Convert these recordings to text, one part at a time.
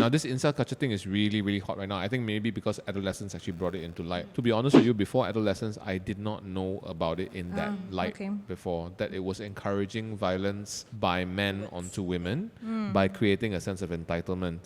Now, this incel culture thing is really, really hot right now. I think maybe because adolescents actually brought it into light. To be honest with you, before adolescence, I did not know about it in that light before. That it was encouraging violence by men onto women by creating a sense of entitlement.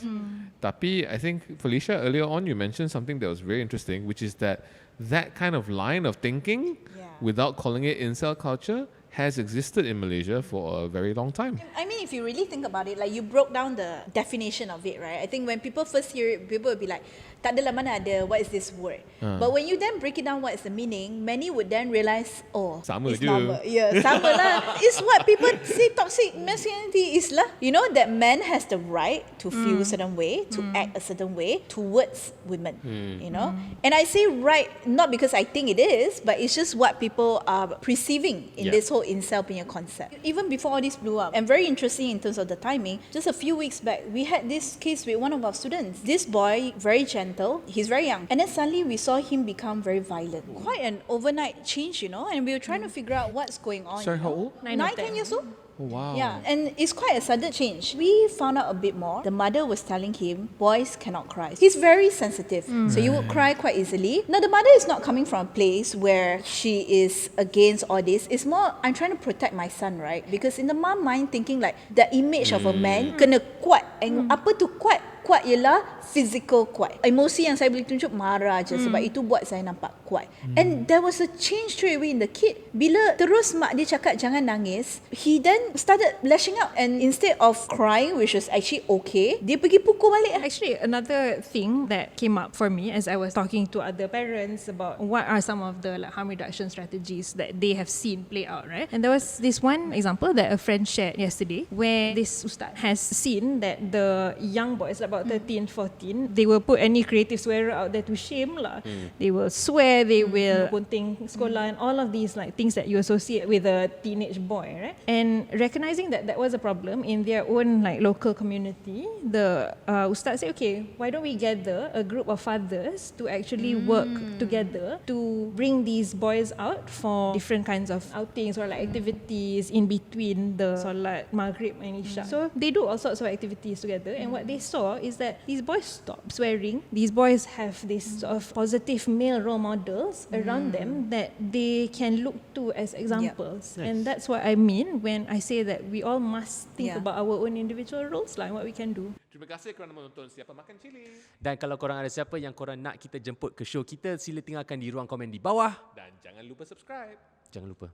Tapi, I think, Felicia, earlier on, you mentioned something that was very interesting, which is that kind of line of thinking, without calling it incel culture, has existed in Malaysia for a very long time. I mean, if you really think about it, like you broke down the definition of it, right? I think when people first hear it, people will be like, tak adalah mana ada, what is this word? But when you then break it down, what is the meaning, many would then realize, oh, sama it's je. normal. Yeah, sama lah. It's what people say toxic masculinity is lah. You know, that man has the right to feel a certain way, to act a certain way towards women, you know? And I say right, not because I think it is, but it's just what people are perceiving in this whole incel punya concept. Even before all this blew up, and very interesting in terms of the timing, just a few weeks back, we had this case with one of our students. This boy, very gentle, he's very young, and then suddenly we saw him become very violent. Quite an overnight change, you know, and we were trying to figure out what's going on. Sorry, how old? 9, 10 years old. Oh, wow. Yeah, and it's quite a sudden change. We found out a bit more. The mother was telling him, boys cannot cry. He's very sensitive, so you would cry quite easily. Now, the mother is not coming from a place where she is against all this. It's more, I'm trying to protect my son, right? Because in the mom mind, thinking like, the image of a man kena kuat. And apa tu kuat? Kuat ialah physical kuat. Emosi yang saya boleh tunjuk marah je, sebab itu buat saya nampak kuat. And there was a change straight away in the kid. Bila terus mak dia cakap jangan nangis, he then started lashing out, and instead of crying, which was actually okay, dia pergi pukul balik. Actually, another thing that came up for me as I was talking to other parents about what are some of the harm reduction strategies that they have seen play out, right? And there was this one example that a friend shared yesterday, where this ustaz has seen that the young boys, about 13, 14, they will put any creative swearer out there to shame lah. They will swear, they will bunting sekolah, and all of these like things that you associate with a teenage boy, right? And recognizing that that was a problem in their own like local community, the ustaz said, okay, why don't we gather a group of fathers to actually work together to bring these boys out for different kinds of outings or like activities in between the Salat Maghrib and Isha. So they do all sorts of activities together, and what they saw is that these boys stop swearing. These boys have this sort of positive male role models around them that they can look to as examples. Nice. And that's what I mean when I say that we all must think about our own individual roles lah, and what we can do. Terima kasih kerana menonton Siapa Makan Cili. Dan kalau korang ada siapa yang korang nak kita jemput ke show kita, sila tinggalkan di ruang komen di bawah. Dan jangan lupa subscribe. Jangan lupa